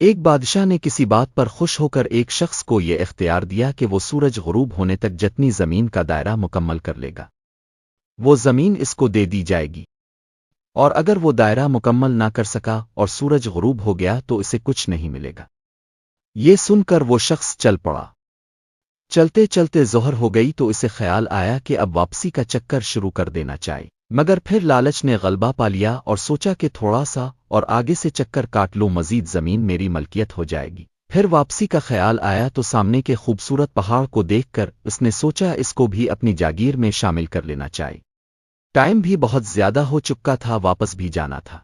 ایک بادشاہ نے کسی بات پر خوش ہو کر ایک شخص کو یہ اختیار دیا کہ وہ سورج غروب ہونے تک جتنی زمین کا دائرہ مکمل کر لے گا وہ زمین اس کو دے دی جائے گی، اور اگر وہ دائرہ مکمل نہ کر سکا اور سورج غروب ہو گیا تو اسے کچھ نہیں ملے گا۔ یہ سن کر وہ شخص چل پڑا۔ چلتے چلتے ظہر ہو گئی تو اسے خیال آیا کہ اب واپسی کا چکر شروع کر دینا چاہیے، مگر پھر لالچ نے غلبہ پا لیا اور سوچا کہ تھوڑا سا اور آگے سے چکر کاٹ لوں، مزید زمین میری ملکیت ہو جائے گی۔ پھر واپسی کا خیال آیا تو سامنے کے خوبصورت پہاڑ کو دیکھ کر اس نے سوچا اس کو بھی اپنی جاگیر میں شامل کر لینا چاہیے۔ ٹائم بھی بہت زیادہ ہو چکا تھا، واپس بھی جانا تھا۔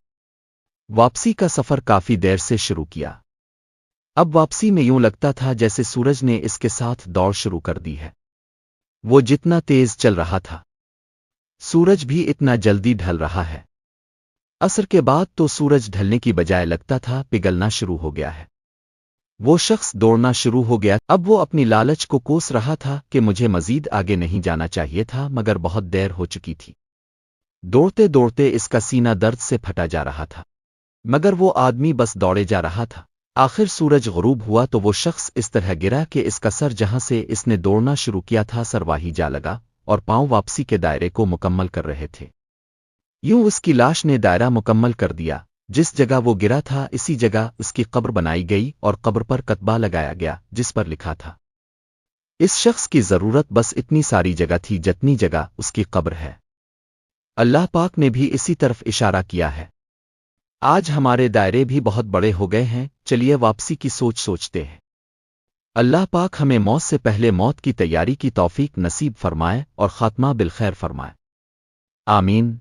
واپسی کا سفر کافی دیر سے شروع کیا۔ اب واپسی میں یوں لگتا تھا جیسے سورج نے اس کے ساتھ دوڑ شروع کر دی ہے۔ وہ جتنا تیز چل رہا تھا سورج بھی اتنا جلدی ڈھل رہا ہے۔ عصر کے بعد تو سورج ڈھلنے کی بجائے لگتا تھا پگھلنا شروع ہو گیا ہے۔ وہ شخص دوڑنا شروع ہو گیا۔ اب وہ اپنی لالچ کو کوس رہا تھا کہ مجھے مزید آگے نہیں جانا چاہیے تھا، مگر بہت دیر ہو چکی تھی۔ دوڑتے دوڑتے اس کا سینہ درد سے پھٹا جا رہا تھا، مگر وہ آدمی بس دوڑے جا رہا تھا۔ آخر سورج غروب ہوا تو وہ شخص اس طرح گرا کہ اس کا سر جہاں سے اس نے دوڑنا شروع کیا تھا سر واہی جا لگا، اور پاؤں واپسی کے دائرے کو مکمل کر رہے تھے۔ یوں اس کی لاش نے دائرہ مکمل کر دیا۔ جس جگہ وہ گرا تھا اسی جگہ اس کی قبر بنائی گئی اور قبر پر کتبہ لگایا گیا جس پر لکھا تھا، اس شخص کی ضرورت بس اتنی ساری جگہ تھی جتنی جگہ اس کی قبر ہے۔ اللہ پاک نے بھی اسی طرف اشارہ کیا ہے۔ آج ہمارے دائرے بھی بہت بڑے ہو گئے ہیں، چلیے واپسی کی سوچتے ہیں۔ اللہ پاک ہمیں موت سے پہلے موت کی تیاری کی توفیق نصیب فرمائے اور خاتمہ بالخیر فرمائے۔ آمین۔